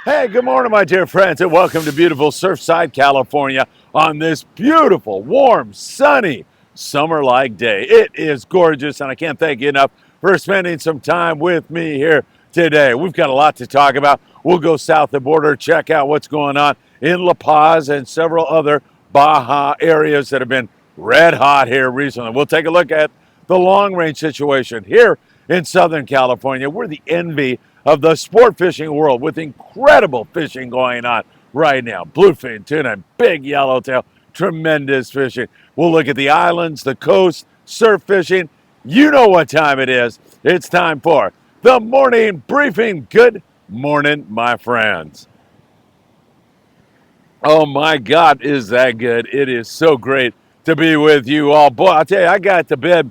Hey, good morning, my dear friends, and welcome to beautiful Surfside, California on this beautiful, warm, sunny, summer-like day. It is gorgeous, and I can't thank you enough for spending some time with me here today. We've got a lot to talk about. We'll go south of the border, check out what's going on in La Paz and several other Baja areas that have been red hot here recently. We'll take a look at the long-range situation here in Southern California. We're the envy of the sport fishing world with incredible fishing going on right now. Bluefin, tuna, big yellowtail, tremendous fishing. We'll look at the islands, the coast, surf fishing. You know what time it is. It's time for the morning briefing. Good morning, my friends. Oh my God, is that good? It is so great to be with you all. Boy, I'll tell you, I got to bed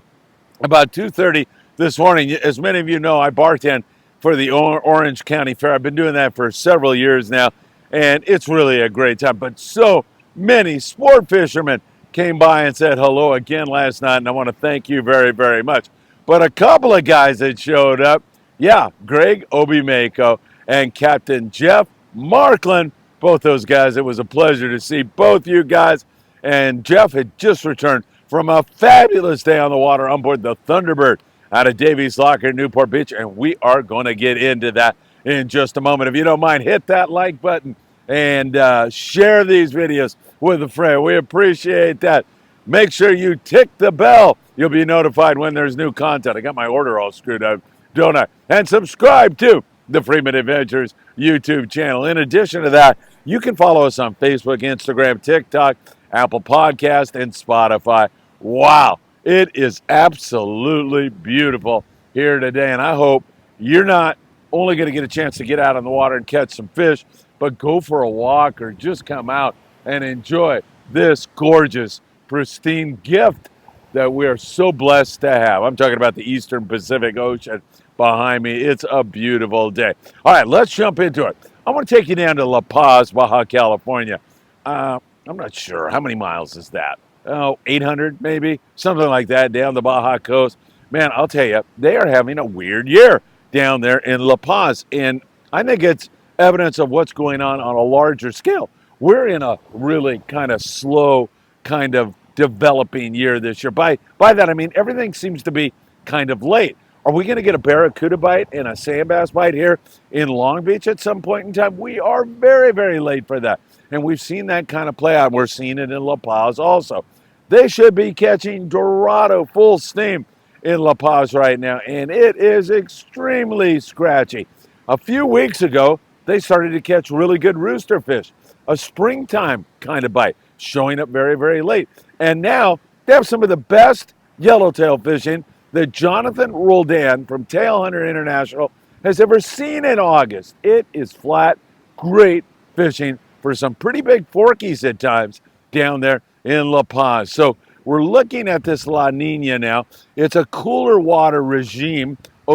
about 2:30 this morning. As many of you know, I bartend for the Orange County Fair. I've been doing that for several years now, and it's really a great time. But so many sport fishermen came by and said hello again last night, and I want to thank you very, very much. But a couple of guys that showed up, yeah, Greg Obimako and Captain Jeff Markland, both those guys. It was a pleasure to see both you guys. And Jeff had just returned from a fabulous day on the water on board the Thunderbird out of Davies Locker, Newport Beach, and we are going to get into that in just a moment. If you don't mind, hit that like button and share these videos with a friend. We appreciate that. Make sure you tick the bell. You'll be notified when there's new content. I got my order all screwed up, don't I? And subscribe to the Friedman Adventures YouTube channel. In addition to that, you can follow us on Facebook, Instagram, TikTok, Apple Podcast, and Spotify. Wow, it is absolutely beautiful here today, and I hope you're not only going to get a chance to get out on the water and catch some fish, but go for a walk or just come out and enjoy this gorgeous, pristine gift that we are so blessed to have. I'm talking about the Eastern Pacific Ocean behind me. It's a beautiful day. All right, let's jump into it. I want to take you down to La Paz, Baja California. I'm not sure. How many miles is that? Oh, 800 maybe? Something like that down the Baja coast. Man, I'll tell you, they are having a weird year down there in La Paz. And I think it's evidence of what's going on a larger scale. We're in a really kind of slow, kind of developing year this year. By that, I mean everything seems to be kind of late. Are we going to get a barracuda bite and a sand bass bite here in Long Beach at some point in time? We are very, very late for that. And we've seen that kind of play out. We're seeing it in La Paz also. They should be catching Dorado full steam in La Paz right now, and it is extremely scratchy. A few weeks ago, they started to catch really good rooster fish, a springtime kind of bite, showing up very, very late. And now they have some of the best yellowtail fishing that Jonathan Roldan from Tail Hunter International has ever seen in August. It is flat, great fishing for some pretty big forkies at times down there in La Paz. So we're looking at this La Nina now. It's a cooler water regime. The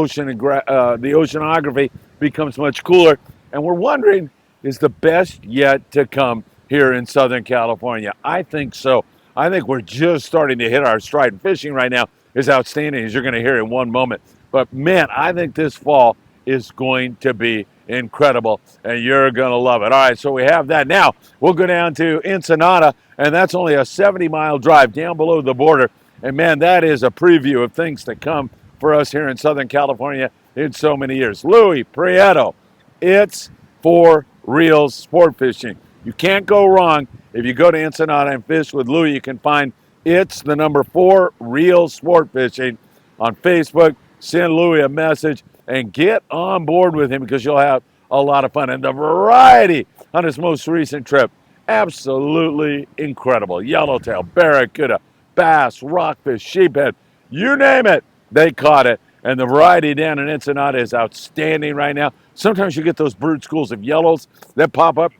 oceanography becomes much cooler. And we're wondering, is the best yet to come here in Southern California? I think so. I think we're just starting to hit our stride. And fishing right now is outstanding, as you're going to hear in one moment. But man, I think this fall is going to be incredible, and you're going to love it. All right, so we have that. Now, we'll go down to Ensenada, and that's only a 70-mile drive down below the border. And man, that is a preview of things to come for us here in Southern California in so many years. Louis Prieto, it's for real sport fishing. You can't go wrong. If you go to Ensenada and fish with Louis, you can find it's the number 4 real sport fishing on Facebook. Send Louis a message and get on board with him because you'll have a lot of fun. And the variety on his most recent trip, absolutely incredible. Yellowtail, barracuda, bass, rockfish, sheephead, you name it, they caught it. And the variety down in Ensenada is outstanding right now. Sometimes you get those bird schools of yellows that pop up.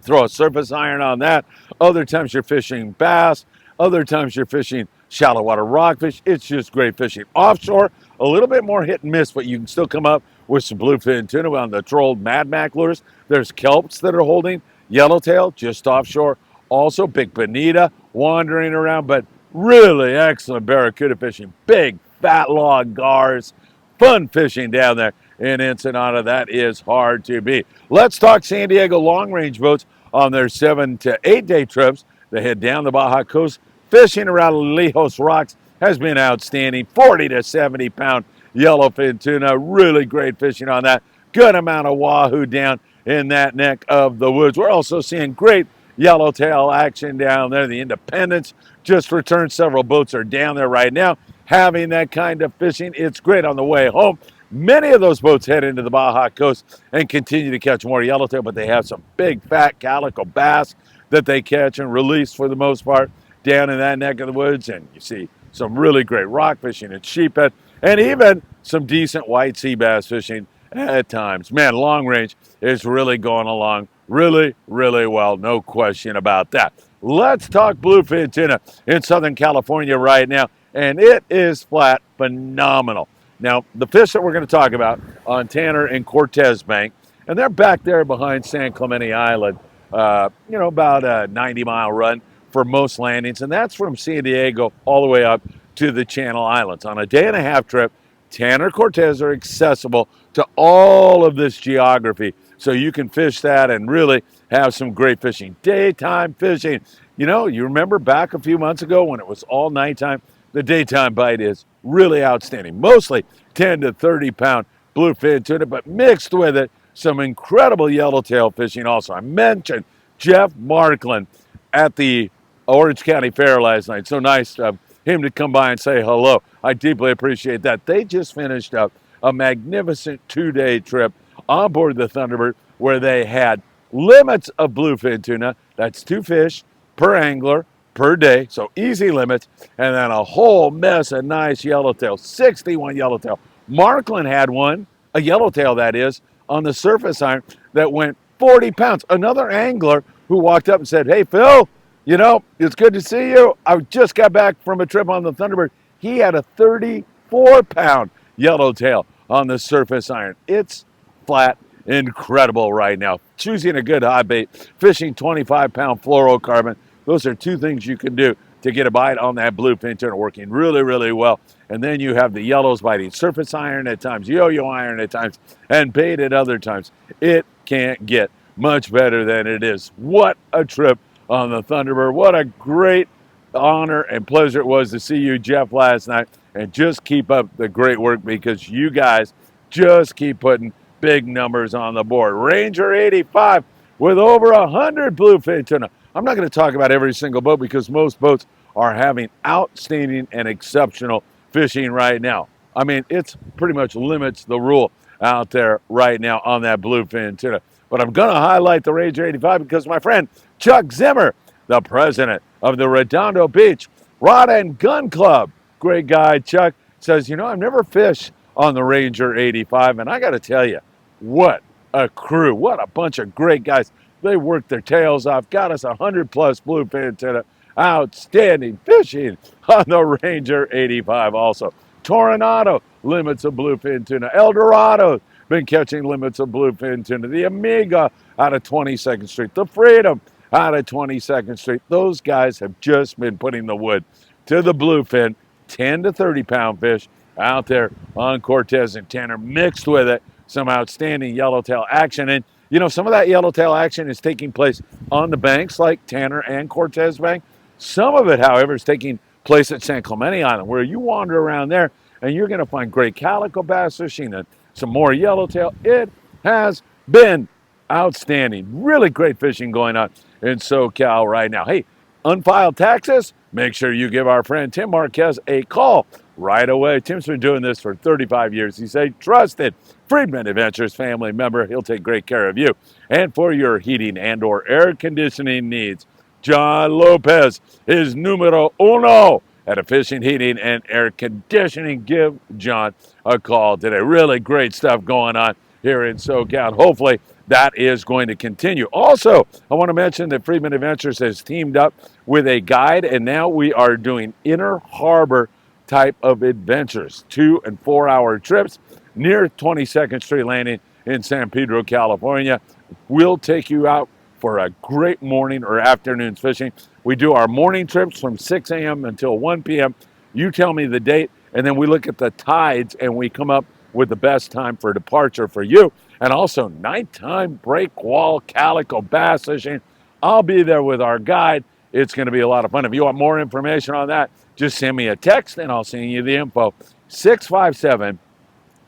Throw a surface iron on that. Other times you're fishing bass. Other times you're fishing shallow water rockfish. It's just great fishing. Offshore, a little bit more hit and miss, but you can still come up with some bluefin tuna on the trolled Mad Mac lures. There's kelps that are holding yellowtail just offshore. Also big bonita wandering around, but really excellent barracuda fishing. Big fat log gars. Fun fishing down there in Ensenada. That is hard to beat. Let's talk San Diego long-range boats on their 7 to 8 day trips. They head down the Baja Coast. Fishing around Lejos Rocks has been outstanding. 40 to 70 pound yellowfin tuna. Really great fishing on that. Good amount of wahoo down in that neck of the woods. We're also seeing great yellowtail action down there. The Independence just returned. Several boats are down there right now having that kind of fishing. It's great on the way home. Many of those boats head into the Baja Coast and continue to catch more yellowtail, but they have some big fat calico bass that they catch and release for the most part down in that neck of the woods. And you see some really great rock fishing and sheephead, and even some decent white sea bass fishing at times. Man, long range is really going along really, really well. No question about that. Let's talk bluefin tuna in Southern California right now, and it is flat phenomenal. Now, the fish that we're going to talk about on Tanner and Cortez Bank, and they're back there behind San Clemente Island, about a 90-mile run for most landings, and that's from San Diego all the way up to the Channel Islands. On a day-and-a-half trip, Tanner Cortez are accessible to all of this geography, so you can fish that and really have some great fishing. Daytime fishing. You remember back a few months ago when it was all nighttime? The daytime bite is really outstanding. Mostly 10 to 30 pound bluefin tuna, but mixed with it some incredible yellowtail fishing also. I mentioned Jeff Markland at the Orange County Fair last night. So nice of him to come by and say hello. I deeply appreciate that. They just finished up a magnificent 2-day trip on board the Thunderbird where they had limits of bluefin tuna. That's 2 fish per angler per day, so easy limits, and then a whole mess of nice yellowtail, 61 yellowtail. Markland had one, a yellowtail that is, on the surface iron that went 40 pounds. Another angler who walked up and said, "Hey, Phil, it's good to see you. I just got back from a trip on the Thunderbird." He had a 34-pound yellowtail on the surface iron. It's flat incredible right now. Choosing a good hot bait, fishing 25-pound fluorocarbon. Those are 2 things you can do to get a bite on that bluefin tuna, working really, really well. And then you have the yellows biting surface iron at times, yo-yo iron at times, and bait at other times. It can't get much better than it is. What a trip on the Thunderbird. What a great honor and pleasure it was to see you, Jeff, last night. And just keep up the great work because you guys just keep putting big numbers on the board. Ranger 85 with over 100 bluefin tuna. I'm not going to talk about every single boat because most boats are having outstanding and exceptional fishing right now. I mean, it's pretty much limits the rule out there right now on that bluefin tuna. But I'm going to highlight the Ranger 85 because my friend Chuck Zimmer, the president of the Redondo Beach Rod and Gun Club, great guy, Chuck, says, I've never fished on the Ranger 85, and I got to tell you, what a crew, what a bunch of great guys. They worked their tails off, got us 100-plus bluefin tuna. Outstanding fishing on the Ranger 85 also. Toronado, limits of bluefin tuna. El Dorado, been catching limits of bluefin tuna. The Amiga out of 22nd Street. The Freedom out of 22nd Street. Those guys have just been putting the wood to the bluefin, 10 to 30-pound fish out there on Cortez and Tanner, mixed with it some outstanding yellowtail action. And some of that yellowtail action is taking place on the banks like Tanner and Cortez Bank. Some of it, however, is taking place at San Clemente Island, where you wander around there and you're going to find great calico bass fishing and some more yellowtail. It has been outstanding. Really great fishing going on in SoCal right now. Hey, unfiled taxes? Make sure you give our friend Tim Marquez a call right away. Tim's been doing this for 35 years. He's a trusted Friedman Adventures family member. He'll take great care of you. And for your heating and or air conditioning needs, John Lopez is numero uno at a fishing, heating, and air conditioning. Give John a call today. Really great stuff going on here in SoCal. Hopefully that is going to continue. Also, I want to mention that Friedman Adventures has teamed up with a guide, and now we are doing inner harbor type of adventures, 2 and 4 hour trips near 22nd Street Landing in San Pedro, California. We'll take you out for a great morning or afternoon fishing. We do our morning trips from 6 a.m. until 1 p.m. You tell me the date, and then we look at the tides, and we come up with the best time for departure for you. And also nighttime breakwall calico bass fishing. I'll be there with our guide. It's going to be a lot of fun. If you want more information on that, just send me a text and I'll send you the info. 657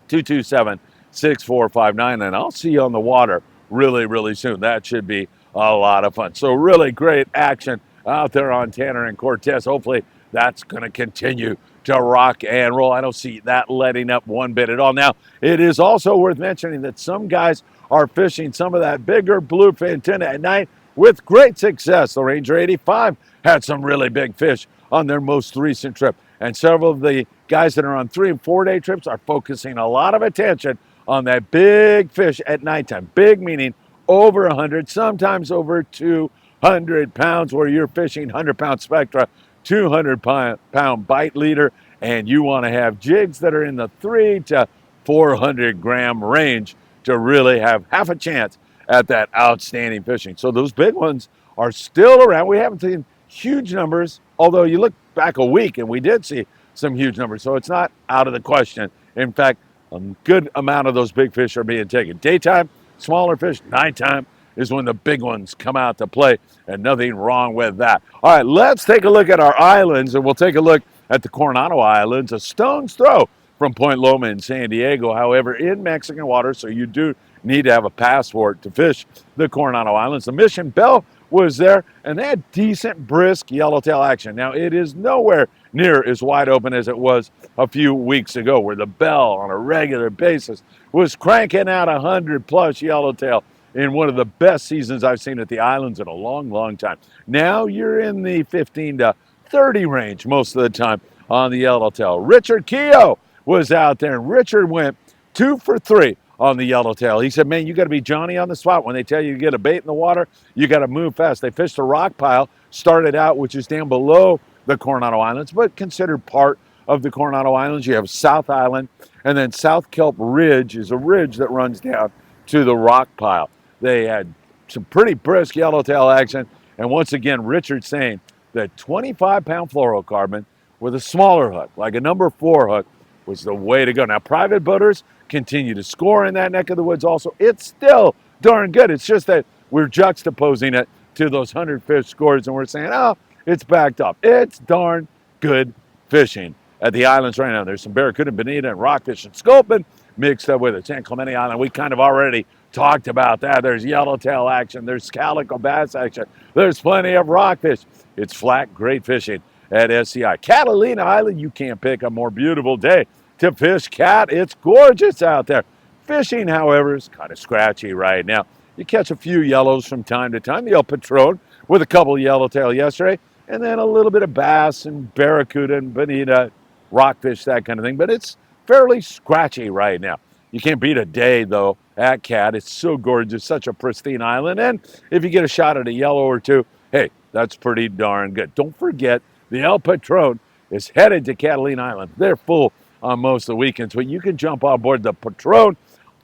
227 6459, and I'll see you on the water really, really soon. That should be a lot of fun. So really great action out there on Tanner and Cortez. Hopefully that's going to continue to rock and roll. I don't see that letting up one bit at all. Now, it is also worth mentioning that some guys are fishing some of that bigger bluefin tuna at night with great success. The Ranger 85 had some really big fish on their most recent trip, and several of the guys that are on 3 and 4 day trips are focusing a lot of attention on that big fish at nighttime. Big meaning over 100, sometimes over 200 pounds, where you're fishing 100-pound spectra, 200-pound bite leader, and you want to have jigs that are in the 3 to 400 gram range to really have half a chance at that outstanding fishing. So those big ones are still around. We haven't seen huge numbers, although you look back a week and we did see some huge numbers. So it's not out of the question. In fact, a good amount of those big fish are being taken. Daytime, smaller fish. Nighttime is when the big ones come out to play, and nothing wrong with that. All right, let's take a look at our islands, and we'll take a look at the Coronado Islands, a stone's throw from Point Loma in San Diego. However, in Mexican waters, so you do need to have a passport to fish the Coronado Islands. The Mission Bell was there, and they had decent, brisk yellowtail action. Now, it is nowhere near as wide open as it was a few weeks ago, where the Bell on a regular basis was cranking out 100-plus yellowtail in one of the best seasons I've seen at the islands in a long, long time. Now you're in the 15 to 30 range most of the time on the yellowtail. Richard Keogh was out there, and Richard went 2 for 3 on the yellowtail. He said, man, you got to be Johnny on the spot. When they tell you to get a bait in the water, you got to move fast. They fished a rock pile, started out, which is down below the Coronado Islands, but considered part of the Coronado Islands. You have South Island, and then South Kelp Ridge is a ridge that runs down to the rock pile. They had some pretty brisk yellowtail action, and once again, Richard saying that 25-pound fluorocarbon with a smaller hook, like a number 4 hook, was the way to go. Now, private boaters continue to score in that neck of the woods also. It's still darn good. It's just that we're juxtaposing it to those 100-fish scores, and we're saying, oh, it's backed up. It's darn good fishing at the islands right now. There's some barracuda, bonita, and rockfish and sculpin mixed up with it. San Clemente Island, we kind of already talked about that. There's yellowtail action. There's calico bass action. There's plenty of rockfish. It's flat, great fishing at SCI. Catalina Island, you can't pick a more beautiful day to fish cat. It's gorgeous out there. Fishing, however, is kind of scratchy right now. You catch a few yellows from time to time. The El Patron with a couple of yellowtail yesterday, and then a little bit of bass and barracuda and bonita, rockfish, that kind of thing. But it's fairly scratchy right now. You can't beat a day, though, at Cat. It's so gorgeous, such a pristine island. And if you get a shot at a yellow or two, hey, that's pretty darn good. Don't forget, the El Patron is headed to Catalina Island. They're full on most of the weekends, but you can jump on board the Patron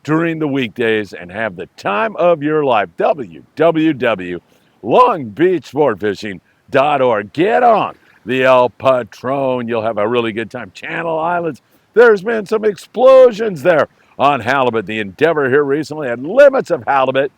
during the weekdays and have the time of your life. www.longbeachsportfishing.org. Get on the El Patron. You'll have a really good time. Channel Islands, there's been some explosions there on halibut. The Endeavor here recently had limits of halibut,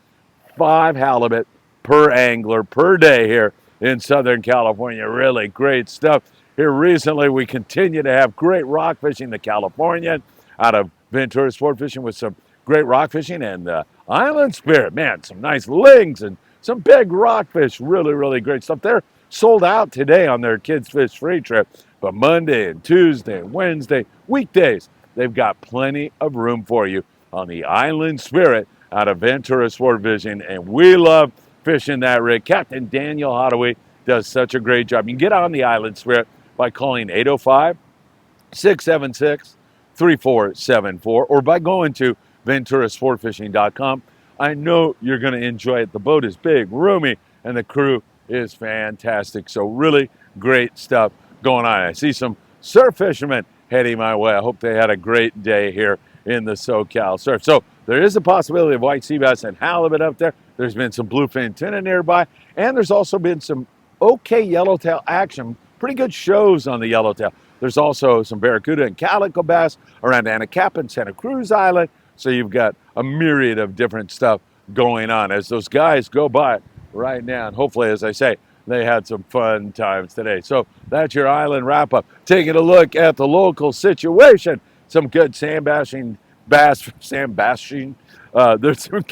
5 halibut per angler per day here in Southern California. Really great stuff. Here recently, we continue to have great rock fishing. The Californian out of Ventura Sport Fishing with some great rock fishing, and the Island Spirit, man, some nice lings and some big rockfish. Really, really great stuff. They're sold out today on their Kids Fish Free trip, but Monday and Tuesday and Wednesday, weekdays, they've got plenty of room for you on the Island Spirit out of Ventura Sport Fishing, and we love fishing that rig. Captain Daniel Hottaway does such a great job. You can get on the Island Spirit by calling 805-676-3474 or by going to VenturaSportFishing.com. I know you're going to enjoy it. The boat is big, roomy, and the crew is fantastic. So really great stuff going on. I see some surf fishermen heading my way. I hope they had a great day here in the SoCal surf. So there is a possibility of white sea bass and halibut up there. There's been some bluefin tuna nearby, and there's also been some okay yellowtail action. Pretty good shows on the yellowtail. There's also some barracuda and calico bass around Anacapa and Santa Cruz Island. So you've got a myriad of different stuff going on as those guys go by right now. And hopefully, as I say, they had some fun times today. So that's your island wrap up. Taking a look at the local situation. Some good sand bashing. There's some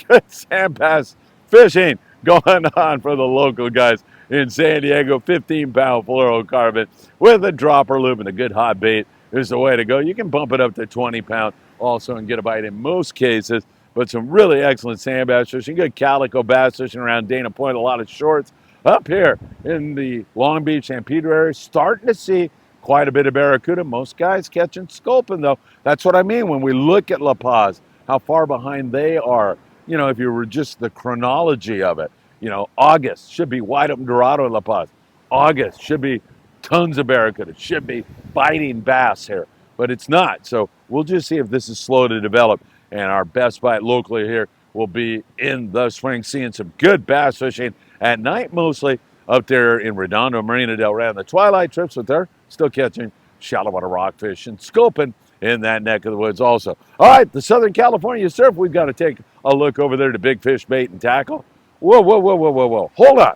good sand bass fishing going on for the local guys in San Diego. 15-pound fluorocarbon with a dropper loop and a good hot bait is the way to go. You can bump it up to 20-pound also and get a bite in most cases. But some really excellent sand bass fishing, good calico bass fishing around Dana Point, a lot of shorts. Up here in the Long Beach, San Pedro area, starting to see quite a bit of barracuda. Most guys catching sculpin, though. That's what I mean when we look at La Paz, how far behind they are. You know, if you were just the chronology of it, you know, August should be wide open Dorado in La Paz. August should be tons of barracuda. It should be biting bass here, but it's not. So we'll just see if this is slow to develop. And our best bite locally here will be in the spring, seeing some good bass fishing at night, mostly up there in Redondo, Marina del Rey on the twilight trips, but they're still catching shallow water rockfish and sculpin in that neck of the woods also. All right, the Southern California surf, we've got to take a look over there to Big Fish Bait and Tackle. Whoa, whoa, whoa, whoa, whoa, whoa. Hold on.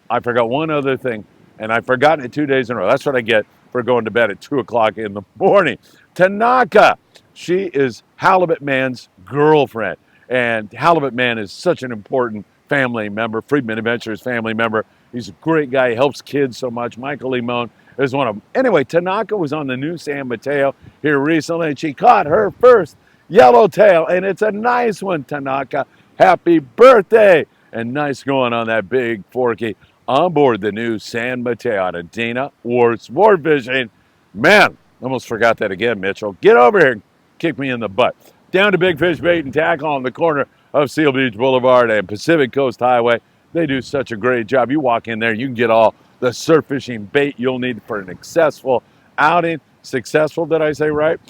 I forgot one other thing, and I've forgotten it 2 days in a row. That's what I get for going to bed at 2 o'clock in the morning. Tanaka, she is Halibut Man's girlfriend, and Halibut Man is such an important family member, Friedman Adventures family member. He's a great guy. He helps kids so much. Michael Limon is one of them. Anyway, Tanaka was on the new San Mateo here recently, and she caught her first yellowtail, and it's a nice one, Tanaka. Happy birthday! And nice going on that big forky on board the new San Mateo out of Dana Ward Sportfishing. Man, almost forgot that again, Mitchell. Get over here and kick me in the butt. Down to Big Fish Bait and Tackle on the corner of Seal Beach Boulevard and Pacific Coast Highway. They do such a great job. You walk in there, you can get all the surf fishing bait you'll need for an successful outing. Successful, did I say right?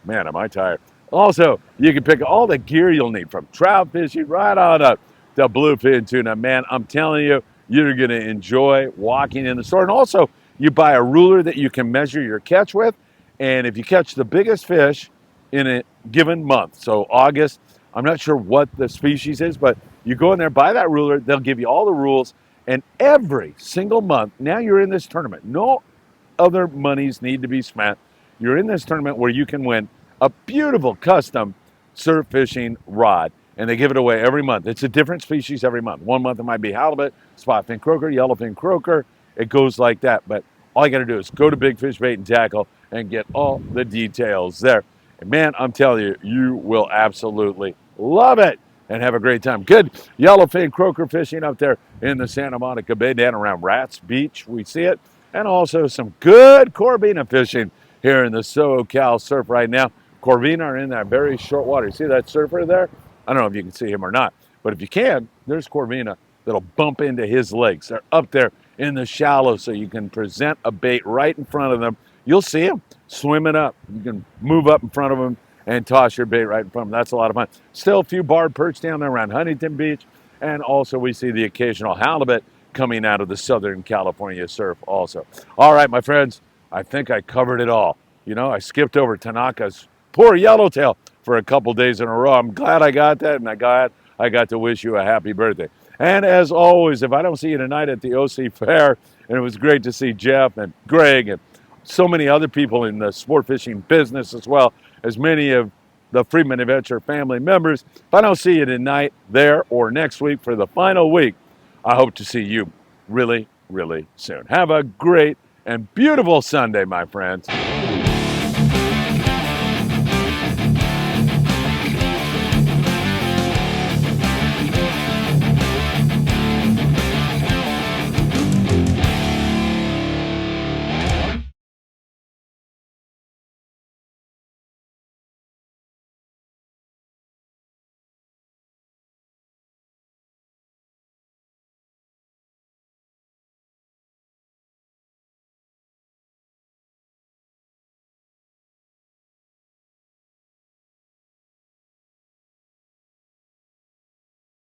Man, am I tired. Also, you can pick all the gear you'll need from trout fishing right on up to bluefin tuna. Man, I'm telling you, you're going to enjoy walking in the store. And also, you buy a ruler that you can measure your catch with. And if you catch the biggest fish in a given month, so August, I'm not sure what the species is, but you go in there, buy that ruler, they'll give you all the rules, and every single month, now you're in this tournament. No other monies need to be spent. You're in this tournament where you can win a beautiful custom surf fishing rod, and they give it away every month. It's a different species every month. 1 month it might be halibut, spotfin croaker, yellowfin croaker. It goes like that, but all you got to do is go to Big Fish Bait and Tackle and get all the details there. And man, I'm telling you, you will absolutely love it and have a great time. Good yellowfin croaker fishing up there in the Santa Monica Bay, down around Rats Beach. We see it. And also some good corvina fishing here in the SoCal surf right now. Corvina are in that very short water. You see that surfer there? I don't know if you can see him or not, but if you can, there's corvina that'll bump into his legs. They're up there in the shallow, so you can present a bait right in front of them. You'll see him swimming up. You can move up in front of him and toss your bait right in front of them. That's a lot of fun. Still a few barred perch down there around Huntington Beach, and also we see the occasional halibut coming out of the Southern California surf also. All right, my friends, I think I covered it all. You know, I skipped over Tanaka's poor yellowtail for a couple days in a row. I'm glad I got that, and I got to wish you a happy birthday. And as always, if I don't see you tonight at the OC Fair, and it was great to see Jeff and Greg and so many other people in the sport fishing business, as well as many of the Friedman Adventure family members. If I don't see you tonight, there, or next week for the final week, I hope to see you really, really soon. Have a great and beautiful Sunday, my friends.